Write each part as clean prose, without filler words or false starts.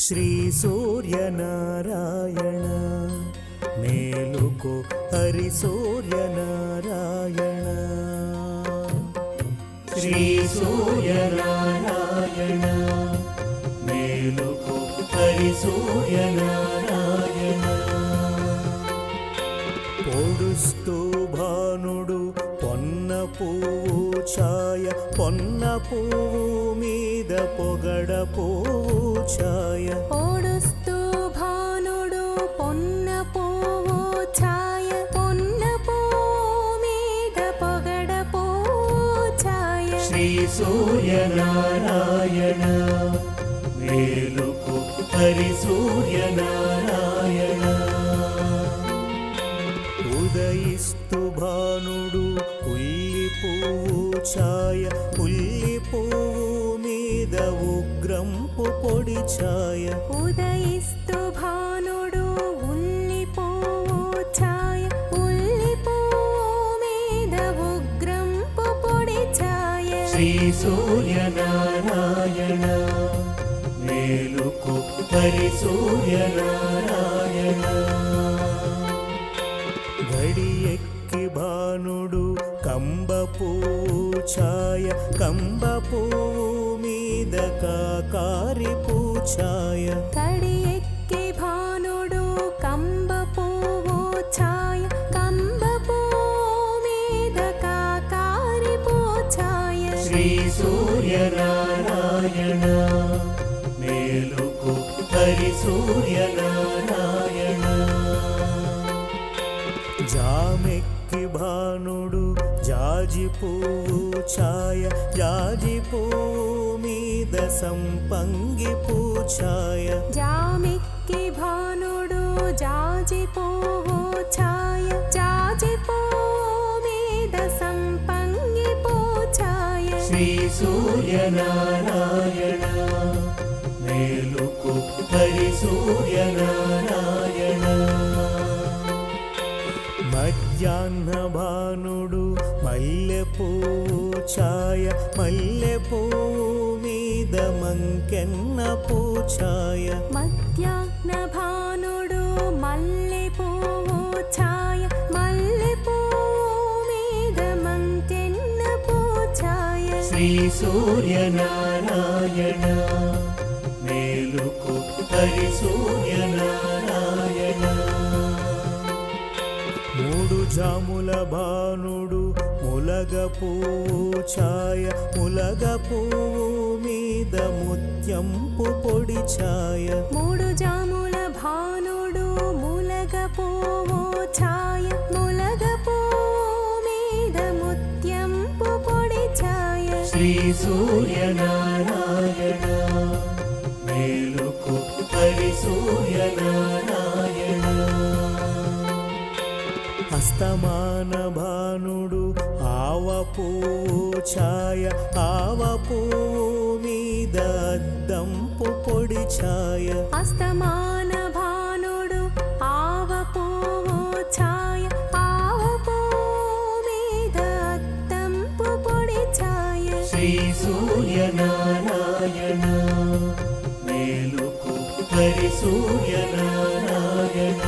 శ్రీ సూర్యనారాయణ మేలుకో హరి సూర్యనారాయణ. శ్రీ సూర్యనారాయణ మేలుకో హరి సూర్యనారాయణ. పొడుస్తూ భానుడు పొన్న పువ్వు ఛాయ, పొన్న పువ్వు మీద పొగడ పువ్వు ఛాయ. పొడుస్తూ భానుడు పొన్న పువ్వు ఛాయ, పొన్న పువ్వు మీద పొగడ పువ్వు ఛాయ. శ్రీ సూర్యనారాయణ మేలుకో హరి సూర్యనారాయణ. ఉదయిస్తు భానుడు పుల్లి పువ్వు ఛాయ, పుల్లి పువ్వు మీద ఉగ్రంపు పొడి ఛాయ. ఉదయిస్తు భానుడు ఉల్లి పువ్వు ఛాయ, ఉల్లి పువ్వు మీద ఉగ్రంపు పొడి ఛాయ. శ్రీ సూర్యనారాయణ మేలుకో హరి సూర్యనారాయణ. గడి ఎక్కి భానుడు కంబ పువ్వు ఛాయ, కంబ పువ్వు మీద కాకారి పూఛాయ. కడి ఎక్కి భానుడు కంబ పువ్వు ఛాయ, కంబ పువ్వు మీద కాకారి పూఛాయ. శ్రీ సూర్యనారాయణ మేలుకో హరి సూర్యనారాయణ. జామెక్కి భానుడు జాజి పువ్వు ఛాయ, జాజి పువ్వు మీద సంపంగి పూఛాయ. జామెక్కి భానుడు జాజి పువ్వు ఛాయ, జాజి పువ్వు మీద సంపంగి పూఛాయ. శ్రీ సూర్యనారాయణ మేలుకో హరి సూర్యనారాయణ. మధ్యాహ్న భానుడు మల్లె పువ్వు ఛాయ, మల్లె పువ్వు మీద మంకెన్న పూఛాయ. మధ్యాహ్న భానుడు మల్లె పువ్వు ఛాయ, మల్లె పువ్వు మీద మంకెన్న పూఛాయ. శ్రీ సూర్యనారాయణ మేలుకో హరి సూర్యనారాయణ. మూడు జాముల భానుడు ములగ పువ్వు ఛాయ, ములగ పువ్వు మీద ముత్యంపు పొడి ఛాయ. మూడు జాముల భానుడు ములగ పువ్వు ఛాయ, ములగ పువ్వు మీద ముత్యంపు పొడి ఛాయ. శ్రీ సూర్యనారాయణ మేలుకో హరి సూర్యనారాయణ. అస్తమాన భానుడు ఆవ పువ్వు ఛాయ, ఆవ పువ్వు మీద అద్దంపు పొడి ఛాయ. అస్తమాన భానుడు ఆవ పువ్వు ఛాయ, ఆవ పువ్వు మీద అద్దంపు పొడి ఛాయ. శ్రీ సూర్యనారాయణ మేలుకో హరి సూర్యనారాయణ.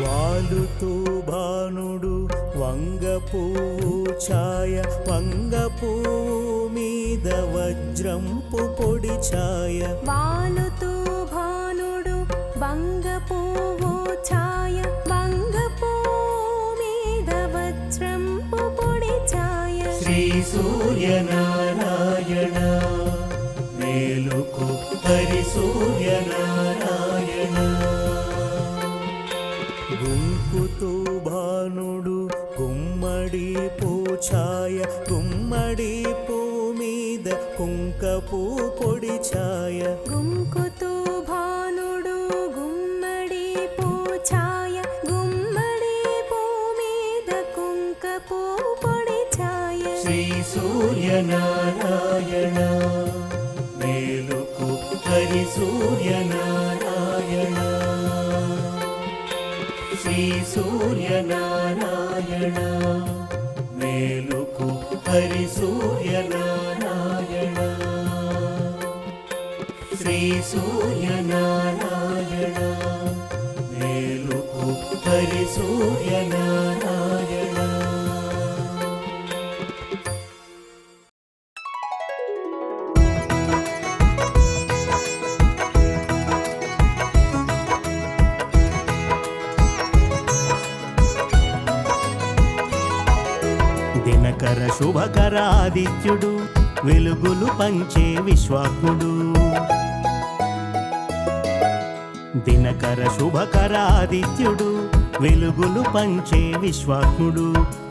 వాలుతూ భానుడు వంగ పువ్వు ఛాయ, వంగ పువ్వు మీద వజ్రంపు పొడి ఛాయ. వాలుతూ భానుడు వంగ పువ్వు ఛాయ, వంగ పువ్వు మీద వజ్రంపు పొడి ఛాయ. శ్రీ సూర్యనారాయణ మేలుకో హరి సూర్యనారాయణ. గుంకుతూ భానుడు గుమ్మడి పూఛాయ, గుమ్మడి పువ్వు మీద కుంకపు పొడి ఛాయ. గుంకుతూ భానుడు గుమ్మడి పూఛాయ, గుమ్మడి పువ్వు మీద కుంకపు పొడి ఛాయ. శ్రీ సూర్యనారాయణ మేలుకో హరి సూర్యనారాయణ. శ్రీ సూర్యనారాయణ మేలుకో హరి సూర్యనారాయణ. దినకర శుభకర ఆదిత్యుడు వెలుగులు పంచే విశ్వాత్ముడు. దినకర శుభకర ఆదిత్యుడు వెలుగులు పంచే విశ్వాత్ముడు.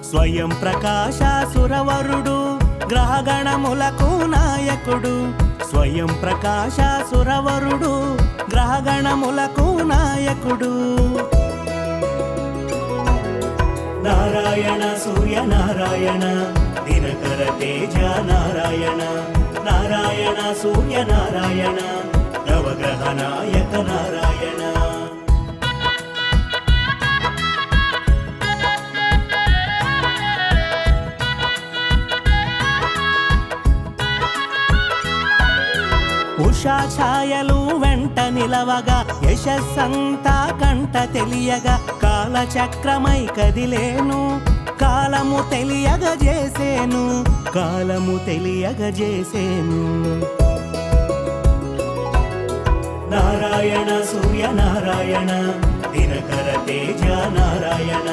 స్వయం ప్రకాశ సురవరుడు గ్రహగణములకు నాయకుడు. స్వయం ప్రకాశ సురవరుడు గ్రహగణములకు నాయకుడు. నారాయణ సూర్య నారాయణ దినకర తేజ నారాయణ. నారాయణ సూర్య నారాయణ నవగ్రహ నాయక నారాయణ. ఉషా ఛాయలు వెంట నిలవగా యశస్సంతా కంట తెలియగా కాలచక్రమై కదిలేను కాలము తెలియగజేసేను కాలము తెలియగజేసేను. నారాయణ సూర్య నారాయణ దినకర తేజ నారాయణ.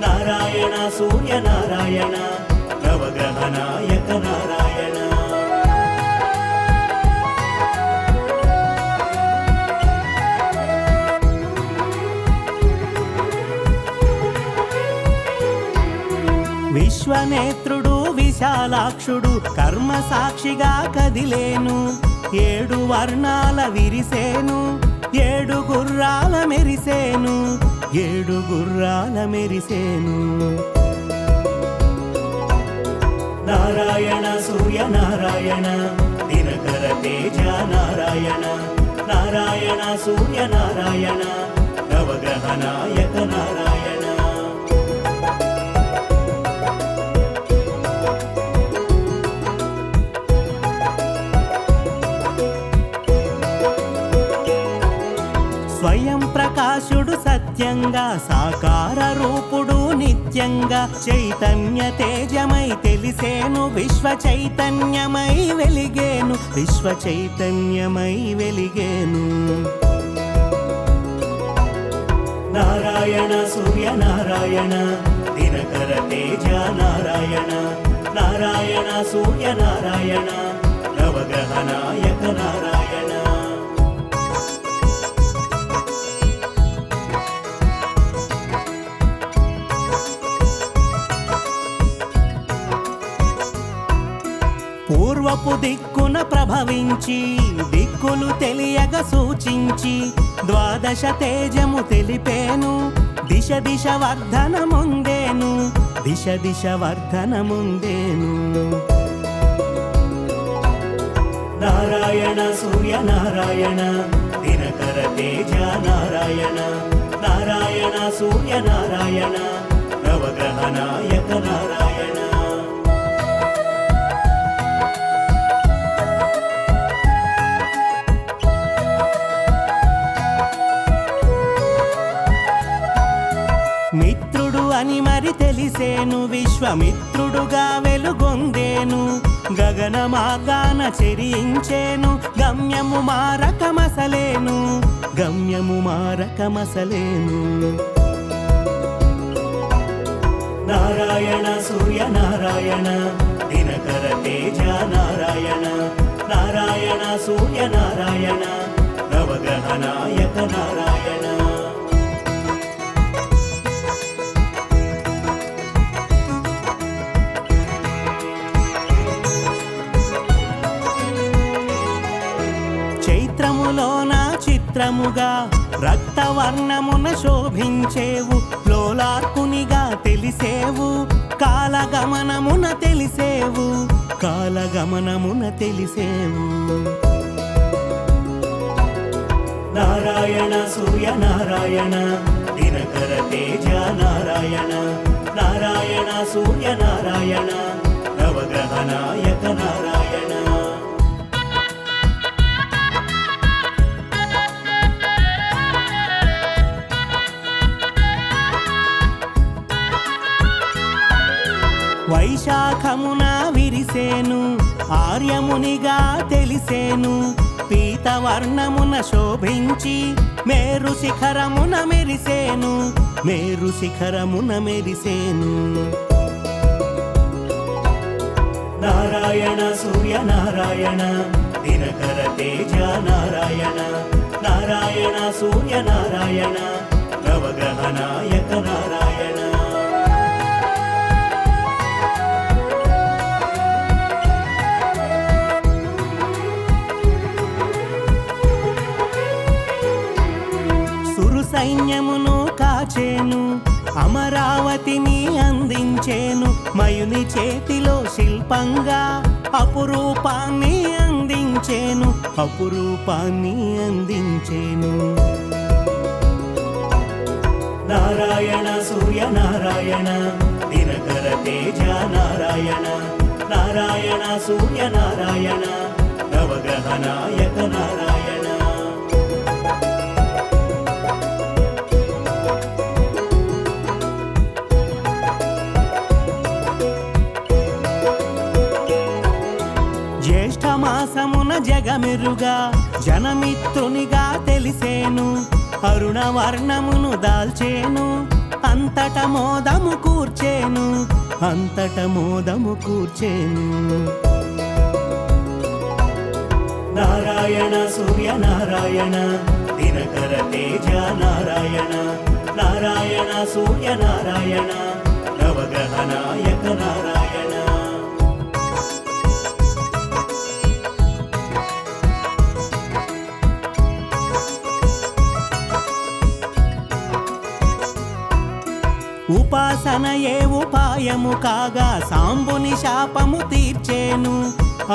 నారాయణ సూర్య నారాయణ నవగ్రహ నాయక నారాయణ. విశ్వనేత్రుడు విశాలాక్షుడు కర్మ సాక్షిగా కదిలేను. 7 వర్ణాల విరిసేను 7 గుర్రాల మెరిసేను 7 గుర్రాల మెరిసేను. నారాయణ సూర్య నారాయణ దినకర తేజ నారాయణ. నారాయణ సూర్య నారాయణ నవగ్రహ నాయక నారాయణ. స్వయం ప్రకాశుడు సత్యంగా సాకార రూపుడు నిత్యంగా చైతన్య తేజమై తెలిసేను విశ్వ చైతన్యమై వెలిగేను విశ్వ చైతన్యమై వెలిగేను. నారాయణ సూర్య నారాయణ దినకర తేజ నారాయణ. నారాయణ సూర్య నారాయణ నవగ్రహ నాయక నారాయణ. పూర్వపు దిక్కున ప్రభవించి దిక్కులు తెలియగ సూచించి ద్వాదశ తేజము తెలిపేను దిశ దిశ వర్ధనముందేను దిశ దిశ వర్ధనముందేను. నారాయణ సూర్య నారాయణ దినకర తేజ నారాయణ. నారాయణ సూర్య నారాయణ నవగ్రహ నాయక నారాయణ. మిత్రుడు అని మరి తెలిసేను విశ్వమిత్రుడుగా వెలుగొందేను గగన మార్గాన చెరించేను గమ్యము మారకమసలేను గమ్యము మారకమసలేను. నారాయణ సూర్య నారాయణ దినకర తేజ నారాయణ. నారాయణ సూర్య నారాయణ నవగ్రహ నాయక నారాయణ. చైత్రములోన చిత్రముగా రక్తవర్ణమున శోభించేవు లోలార్కునిగా తెలిసేవు కాలగమనమున తెలిసేవు కాలగమనమున తెలిసేవు. నారాయణ సూర్య నారాయణ దినకర తేజ నారాయణ. నారాయణ సూర్య నారాయణ నవగ్రహ నాయక నారాయణ. వైశాఖమున విరిసేను ఆర్యమునిగా తెలిసేను పీతవర్ణమున శోభించి మేరు శిఖరమున మెరిసేను మేరు శిఖరమున మెరిసేను. నారాయణ సూర్య నారాయణ దినకర తేజ నారాయణ నారాయణ సూర్య నారాయణ నవగ్రహ నాయక నారాయణ సురు సైన్యమును కాచేను అమరావతిని అందించేను మయుని చేతిలో శిల్పంగా అపురూపాన్ని అందించేను అపురూపాన్ని అందించేను నారాయణ సూర్య నారాయణ దినకర తేజ నారాయణ నారాయణ సూర్య నారాయణ నవగ్రహ నాయక నారాయణ జ్యేష్ఠమాసమున జగమెరుగా జనమిత్రునిగా తెలిసేను అరుణవర్ణమును దాల్చేను అంతట మోదము కూర్చేను అంతట మోదము కూర్చేను నారాయణ సూర్య నారాయణ దినకర తేజ నారాయణ నారాయణ సూర్య నారాయణ నవగ్రహ నాయక నారాయణ ఉపాసనయే ఉపాయము కాగా సాంబుని శాపము తీర్చేను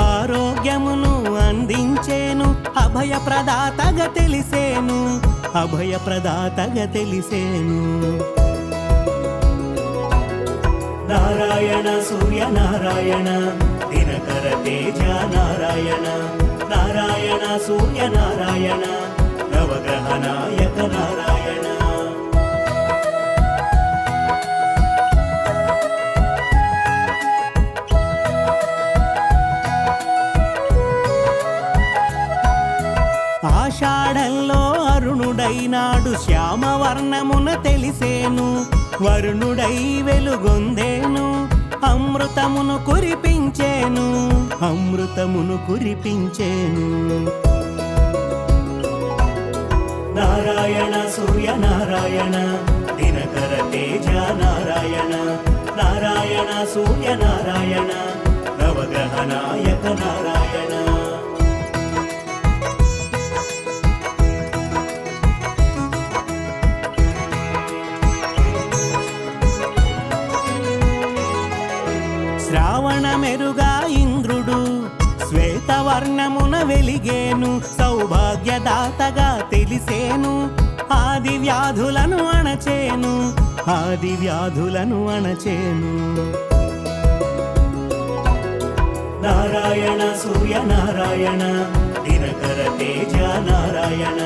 ఆరోగ్యమును అందించేను అభయప్రదాతగా తెలిసేను అభయప్రదాతగా తెలిసేను నారాయణ సూర్య నారాయణ దినకర తేజ నారాయణ నారాయణ సూర్య నారాయణ నవగ్రహ నాయక నారాయణ ఆషాఢంలో అరుణుడైనాడు శ్యామవర్ణమున తెలిసేను వరుణుడై వెలుగొందేను అమృతమును కురిపించేను అమృతమును కురిపించేను నారాయణ సూర్య నారాయణ దినకర తేజ నారాయణ నారాయణ సూర్య నారాయణ నవగ్రహ నాయక నారాయణ శ్రావణమెరుగా ఇంద్రుడు శ్వేతవర్ణమున వెలిగేను సౌభాగ్యదాతగా తెలిసేను ఆది వ్యాధులను అణచేను ఆది వ్యాధులను అణచేను నారాయణ సూర్య నారాయణ దినకర తేజ నారాయణ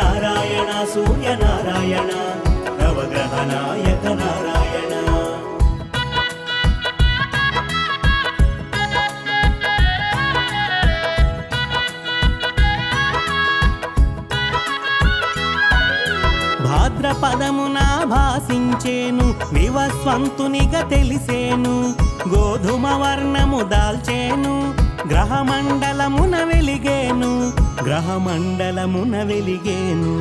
నారాయణ సూర్య నారాయణ నవగ్రహ నాయక నారాయణ భాద్రపదమున భాసించేను వివస్వంతునిగా తెలిసేను గోధుమ వర్ణము దాల్చేను గ్రహమండలమున వెలిగేను గ్రహమండలమున వెలిగేను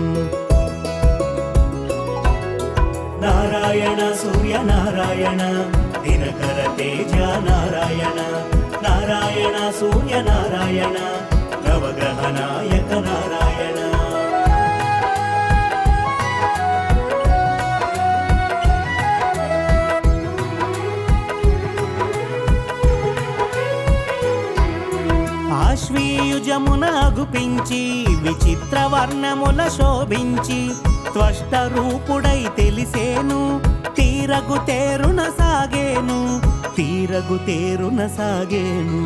నారాయణ సూర్య నారాయణ దినకర తేజ నారాయణ నారాయణ సూర్య నారాయణ నవగ్రహ నాయక నారాయణ ఆశ్వీయుజమున అగుపించి విచిత్ర వర్ణముల శోభించి త్వష్ట రూపుడై తెలిసేను తీరగు తేరున సాగేను తీరగు తేరున సాగేను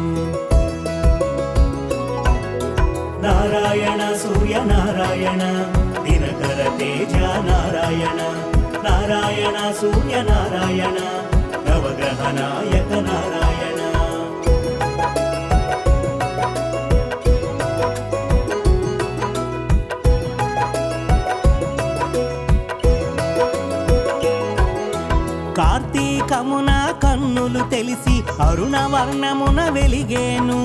నారాయణ సూర్య నారాయణ దినకర తేజ నారాయణ నారాయణ సూర్య నారాయణ నవగ్రహ నాయక నారాయణ కార్తీకమున కన్నులు తెలిసి అరుణవర్ణమున వెలిగేను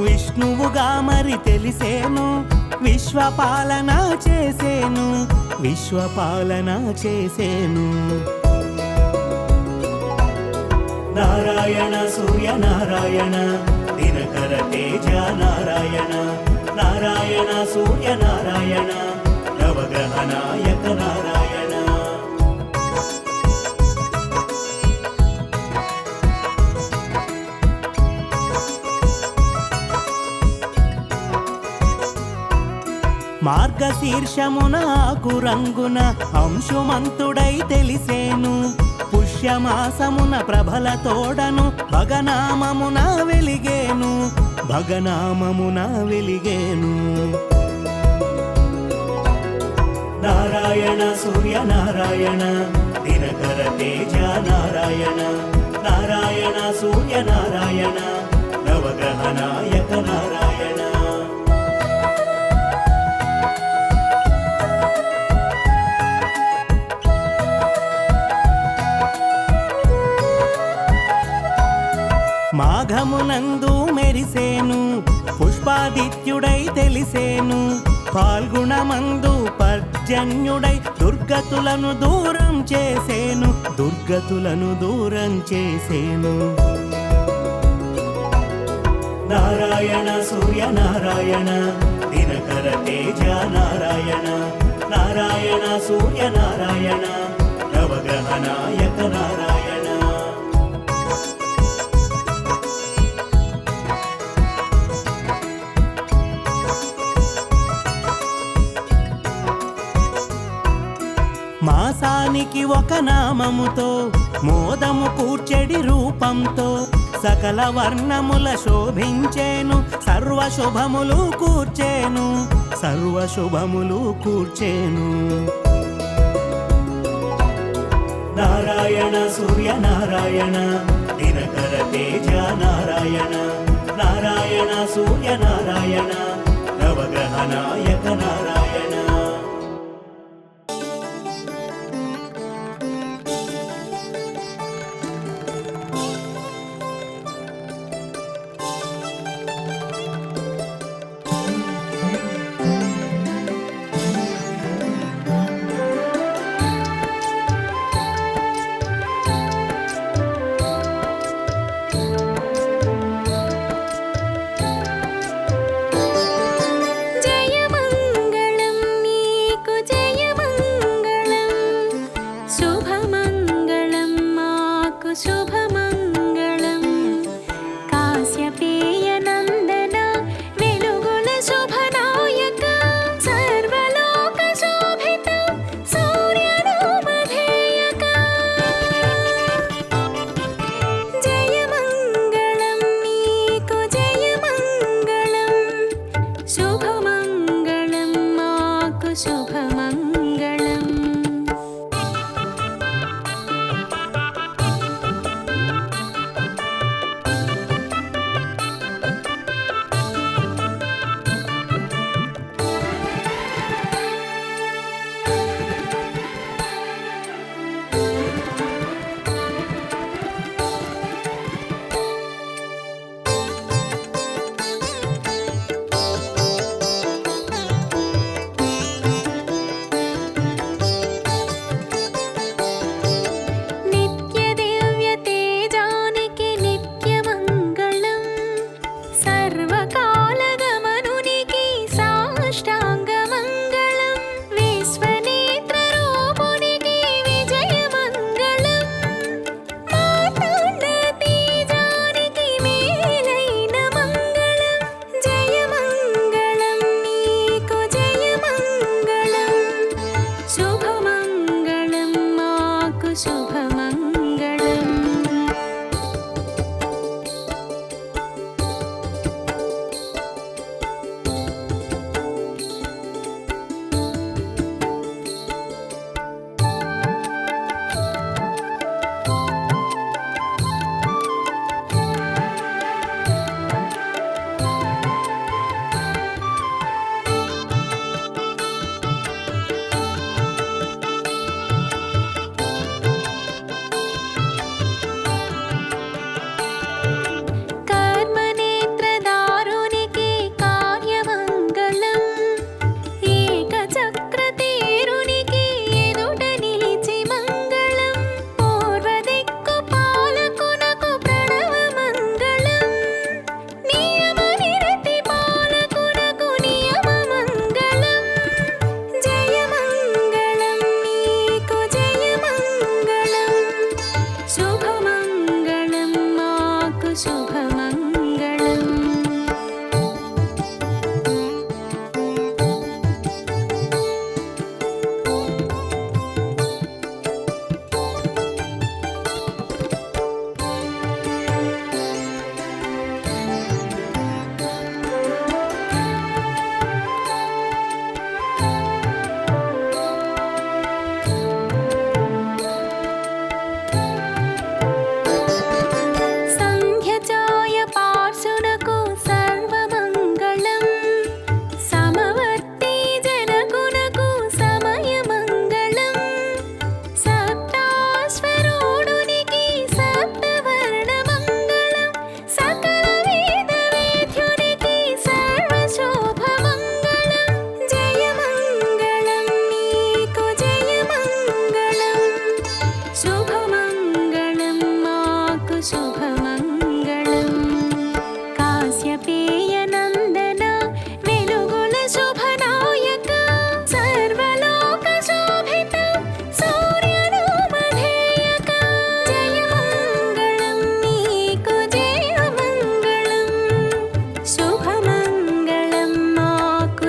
విష్ణువుగా మరి తెలిసేను విశ్వపాలన చేసేను విశ్వపాలన చేసేను నారాయణ సూర్య నారాయణ దినకర తేజ నారాయణ నారాయణ సూర్య నారాయణ నవగ్రహ నాయక నారాయణ మార్గశీర్షమున ఆకురంగున అంశుమంతుడై తెలిసేను పుష్యమాసమున ప్రభల తోడను భగనామమున వెలిగేను భగనామమున వెలిగేను నారాయణ సూర్య నారాయణ దినకర తేజ నారాయణ నారాయణ సూర్య నారాయణ నవగ్రహ నాయక నారాయణ మాఘమునందు మెరిసేను పుష్పాదిత్యుడై తెలిసేను పాల్గుణమందు పర్జన్యుడై దుర్గతులను దూరం చేసేను దుర్గతులను దూరం చేసేను నారాయణ సూర్య నారాయణ దినకర తేజ నారాయణ నారాయణ సూర్య నారాయణ నవగ్రహ నాయక నారాయణ మాసానికి ఒక నామముతో మోదము కూర్చెడి రూపంతో సకల వర్ణముల శోభించేను సర్వశుభములు కూర్చేను సర్వశుభములు కూర్చేను నారాయణ సూర్య నారాయణ దినకర తేజ నారాయణ నారాయణ సూర్య నారాయణ నవగ్రహ నాయక నారాయణ జయమంగళ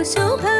శుభ